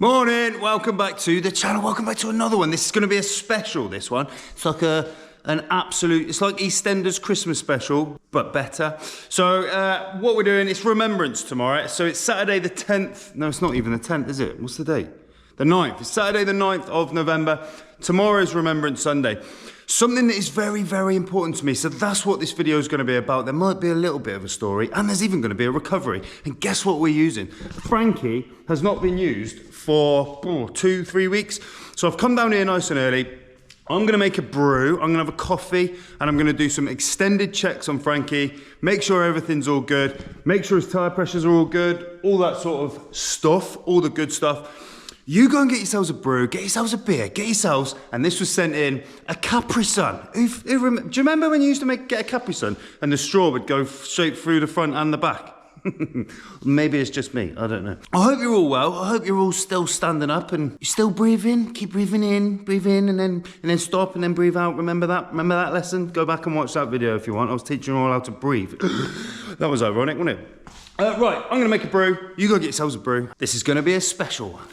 Morning, welcome back to the channel, welcome back to another one. This is going to be a special, this one. It's like it's like EastEnders Christmas special, but better. So what we're doing, it's Remembrance tomorrow. So it's Saturday the 10th, no it's not even the 10th, is it? What's the date? The 9th, it's Saturday the 9th of November. Tomorrow is Remembrance Sunday. Something that is very, very important to me. So that's what this video is going to be about. There might be a little bit of a story, and there's even going to be a recovery. And guess what we're using? Frankie has not been used for 2-3 weeks. So I've come down here nice and early. I'm going to make a brew. I'm going to have a coffee, and I'm going to do some extended checks on Frankie. Make sure everything's all good. Make sure his tire pressures are all good. All that sort of stuff. All the good stuff. You go and get yourselves a brew, get yourselves a beer, get yourselves, and this was sent in, a Capri Sun. Do you remember when you used to get a Capri Sun and the straw would go straight through the front and the back? Maybe it's just me, I don't know. I hope you're all well. I hope you're all still standing up and you're still breathing. Keep breathing in and then stop and then breathe out. Remember that lesson? Go back and watch that video if you want. I was teaching you all how to breathe. That was ironic, wasn't it? Right, I'm gonna make a brew. You go get yourselves a brew. This is gonna be a special one.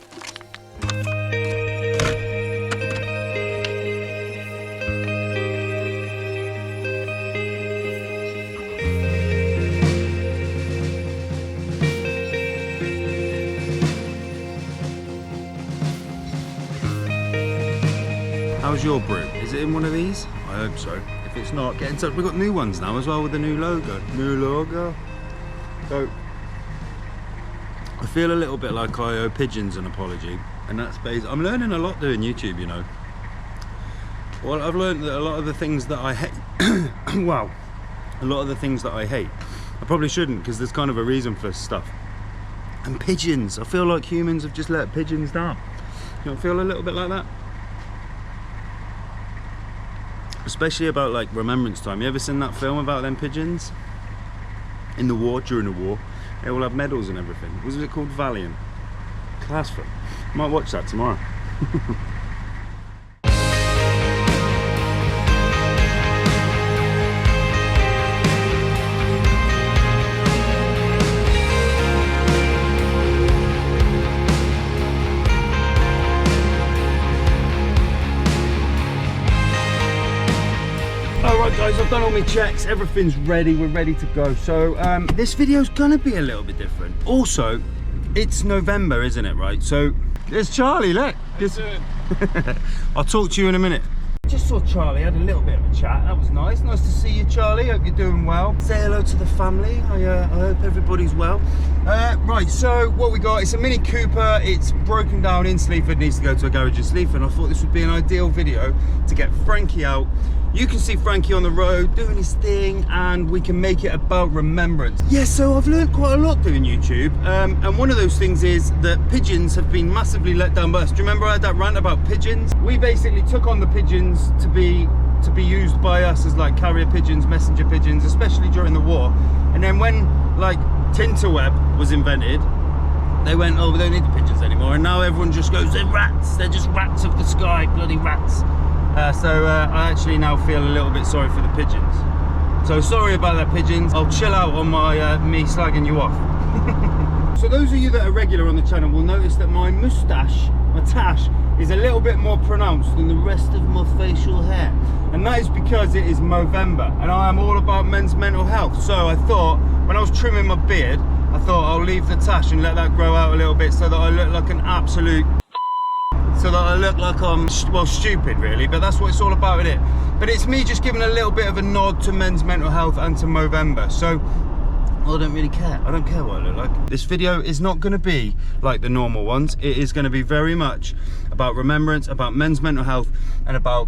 How's your brew? Is it in one of these? I hope so. If it's not, get in touch. We've got new ones now as well with the new logo. So, I feel a little bit like I owe pigeons an apology. And that's based, I'm learning a lot doing YouTube, you know. Well, I've learned that a lot of the things that I hate, wow, a lot of the things that I hate, I probably shouldn't because there's kind of a reason for stuff. And pigeons, I feel like humans have just let pigeons down. You don't feel a little bit like that? Especially about like Remembrance time. You ever seen that film about them pigeons? In the war, during the war, they all have medals and everything. Was it called Valiant? Class film. Might watch that tomorrow. Alright guys, I've done all my checks, everything's ready, we're ready to go. So this video's gonna be a little bit different. Also, it's November, isn't it, right? So there's Charlie, look. I'll talk to you in a minute. Just saw Charlie, had a little bit of a chat, that was nice. Nice to see you, Charlie, hope you're doing well. Say hello to the family, I hope everybody's well. Right, so what we got, it's a Mini Cooper, it's broken down in Sleaford, needs to go to a garage in Sleaford. I thought this would be an ideal video to get Frankie out. You can see Frankie on the road doing his thing and we can make it about remembrance. Yeah, so I've learned quite a lot doing YouTube and one of those things is that pigeons have been massively let down by us. Do you remember I had that rant about pigeons? We basically took on the pigeons to be used by us as like carrier pigeons, messenger pigeons, especially during the war. And then when like Tinterweb was invented, they went, oh, we don't need the pigeons anymore. And now everyone just goes, they're rats, they're just rats of the sky, bloody rats. So I actually now feel a little bit sorry for the pigeons. So sorry about that, pigeons. I'll chill out on my me slagging you off. So those of you that are regular on the channel will notice that my moustache, my tash, is a little bit more pronounced than the rest of my facial hair. And that is because it is Movember and I am all about men's mental health. So I thought, when I was trimming my beard, I thought I'll leave the tash and let that grow out a little bit so that I look like an absolute... So that I look like I'm, well, stupid really, but that's what it's all about, isn't it? But it's me just giving a little bit of a nod to men's mental health and to Movember. So I don't really care. I don't care what I look like. This video is not going to be like the normal ones. It is going to be very much about remembrance, about men's mental health, and about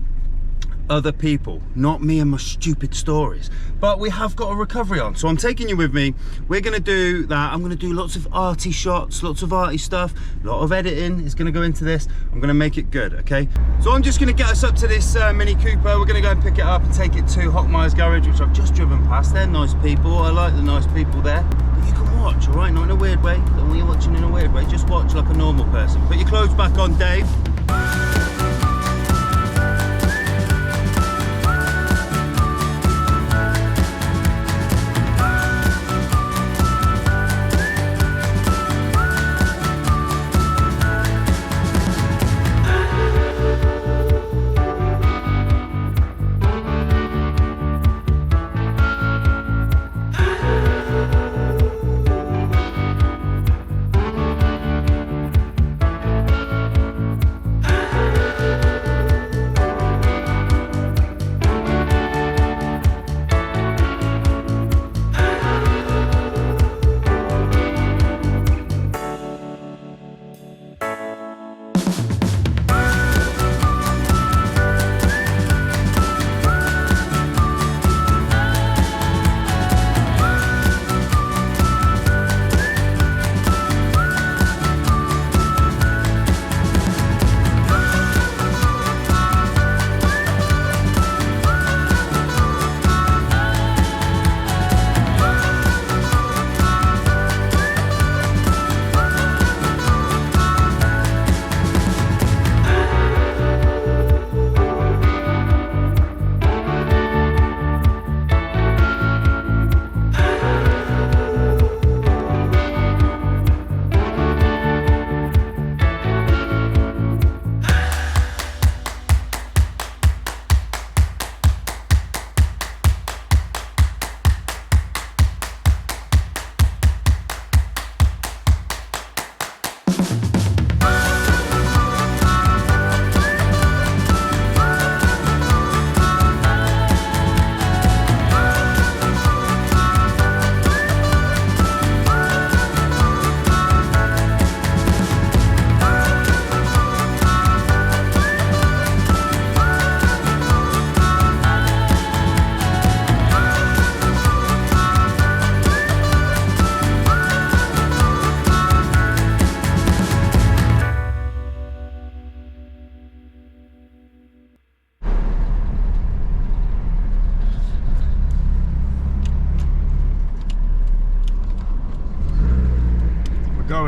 other people, not me and my stupid stories. But we have got a recovery on, so I'm taking you with me. We're gonna do that. I'm gonna do lots of arty shots, lots of arty stuff, a lot of editing is gonna go into this. I'm gonna make it good, okay? So I'm just gonna get us up to this Mini Cooper. We're gonna go and pick it up and take it to Hockmeyer's garage, which I've just driven past. They're nice people. I like the nice people there. But you can watch, all right? Not in a weird way. Don't want you watching in a weird way. Just watch like a normal person. Put your clothes back on, Dave.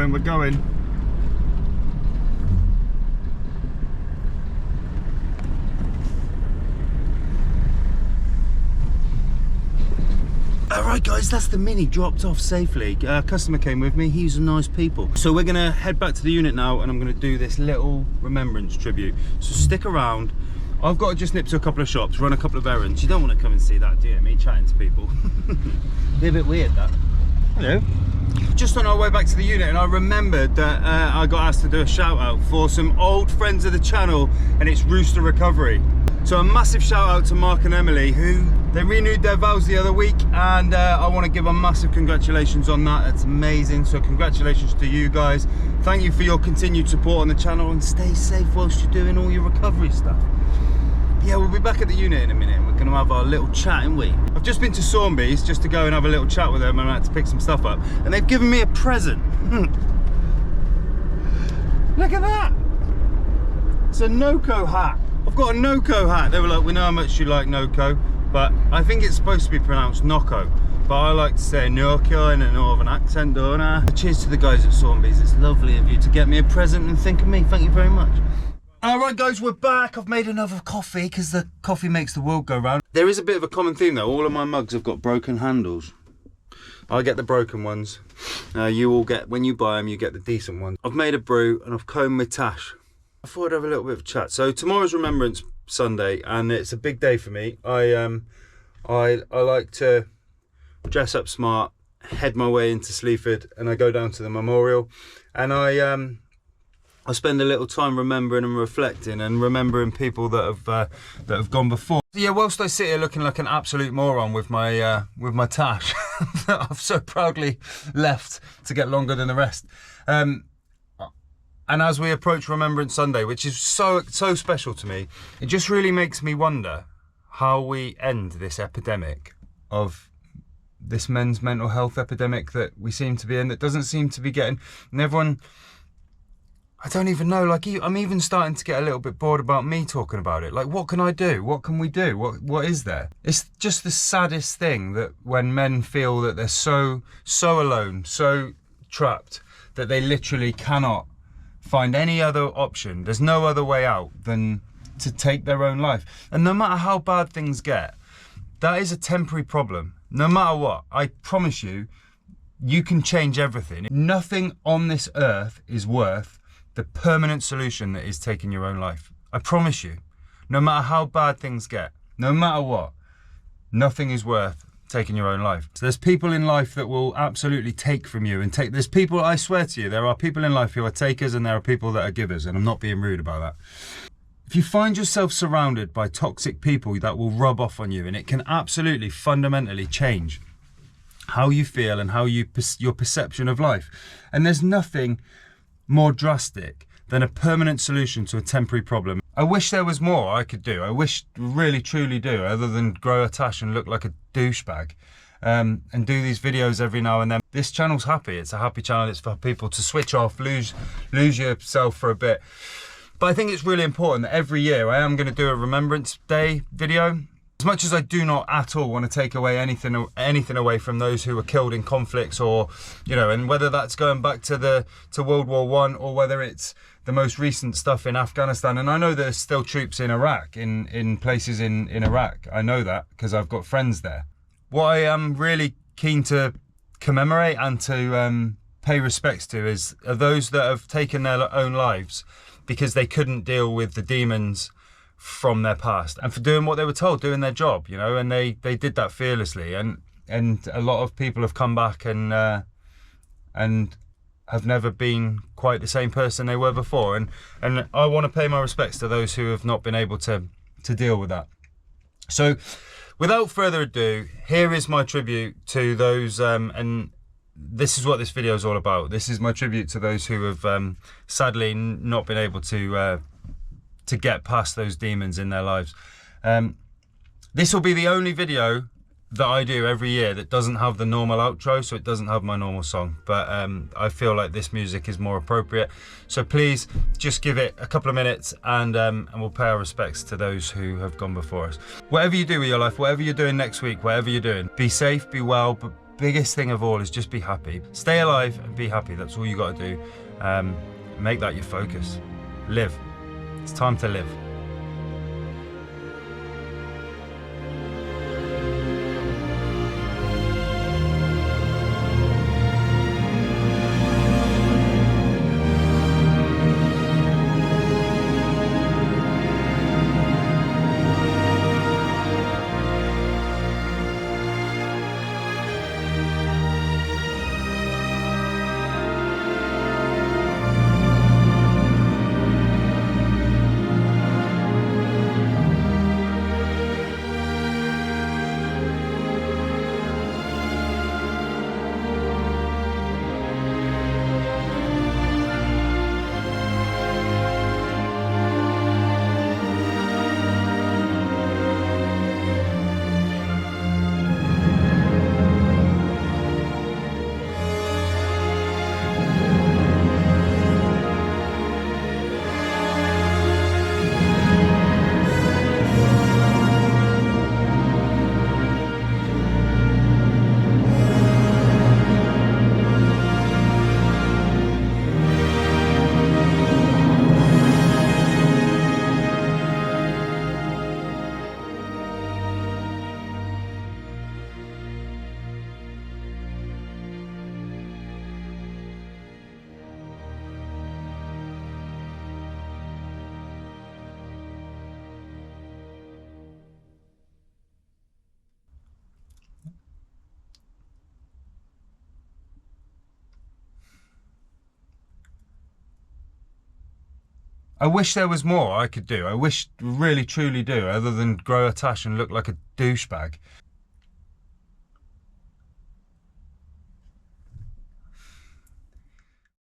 going, we're going. Alright guys, that's the Mini dropped off safely. Customer came with me, he's nice people. So we're gonna head back to the unit now and I'm gonna do this little remembrance tribute. So stick around. I've got to just nip to a couple of shops, run a couple of errands. You don't want to come and see that, do you? Me chatting to people. Be a bit weird, that. Hello. Just on our way back to the unit, and I remembered that I got asked to do a shout out for some old friends of the channel, and it's Rooster Recovery. So a massive shout out to Mark and Emily, who they renewed their vows the other week, and I want to give a massive congratulations on that. It's amazing. So congratulations to you guys. Thank you for your continued support on the channel, and stay safe whilst you're doing all your recovery stuff. Yeah, we'll be back at the unit in a minute and we're going to have our little chat, ain't we? I've just been to Sawnby's just to go and have a little chat with them, and I had to pick some stuff up. And they've given me a present. Look at that! It's a Noco hat. I've got a Noco hat. They were like, we know how much you like Noco, but I think it's supposed to be pronounced Noco. But I like to say Noco in a northern accent, don't I? Cheers to the guys at Sawnby's. It's lovely of you to get me a present and think of me. Thank you very much. Alright guys, we're back. I've made another coffee because the coffee makes the world go round. There is a bit of a common theme though. All of my mugs have got broken handles. I get the broken ones. You all get, when you buy them, you get the decent ones. I've made a brew and I've combed my tash. I thought I'd have a little bit of a chat. So tomorrow's Remembrance Sunday and it's a big day for me. I like to dress up smart, head my way into Sleaford, and I go down to the memorial, and I spend a little time remembering and reflecting and remembering people that have gone before. Yeah, whilst I sit here looking like an absolute moron with my tash that I've so proudly left to get longer than the rest. And as we approach Remembrance Sunday, which is so special to me, it just really makes me wonder how we end this epidemic of this men's mental health epidemic that we seem to be in, that doesn't seem to be getting, and everyone, I don't even know, like, I'm even starting to get a little bit bored about me talking about it. Like, what can I do? What can we do? What is there? It's just the saddest thing that when men feel that they're so alone, so trapped, that they literally cannot find any other option. There's no other way out than to take their own life. And no matter how bad things get, that is a temporary problem. No matter what, I promise you, you can change everything. Nothing on this earth is worth the permanent solution that is taking your own life. I promise you, no matter how bad things get, no matter what, nothing is worth taking your own life. So there's people in life that will absolutely take from you and take, there's people, I swear to you, there are people in life who are takers and there are people that are givers, and I'm not being rude about that. If you find yourself surrounded by toxic people that will rub off on you, and it can absolutely fundamentally change how you feel and how your perception of life. And there's nothing more drastic than a permanent solution to a temporary problem. I wish there was more I could do. I wish, really truly do, other than grow a tash and look like a douchebag, and do these videos every now and then. This channel's happy. It's a happy channel. It's for people to switch off, lose yourself for a bit. But I think it's really important that every year I am going to do a Remembrance Day video. As much as I do not at all want to take away anything away from those who were killed in conflicts, or, you know, and whether that's going back to World War I, or whether it's the most recent stuff in Afghanistan. And I know there's still troops in Iraq, in places in Iraq. I know that because I've got friends there. What I am really keen to commemorate and to pay respects to are those that have taken their own lives because they couldn't deal with the demons from their past, and for doing what they were told, doing their job, you know, and they did that fearlessly, and a lot of people have come back and have never been quite the same person they were before, and I want to pay my respects to those who have not been able to deal with that. So without further ado, here is my tribute to those, and this is what this video is all about. This is my tribute to those who have sadly not been able to get past those demons in their lives. This will be the only video that I do every year that doesn't have the normal outro, so it doesn't have my normal song, but I feel like this music is more appropriate. So please just give it a couple of minutes, and we'll pay our respects to those who have gone before us. Whatever you do with your life, whatever you're doing next week, whatever you're doing, be safe, be well, but biggest thing of all is just be happy. Stay alive and be happy. That's all you got to do. Make that your focus. Live. It's time to live. I wish there was more I could do. I wish, really truly do, other than grow a tash and look like a douchebag.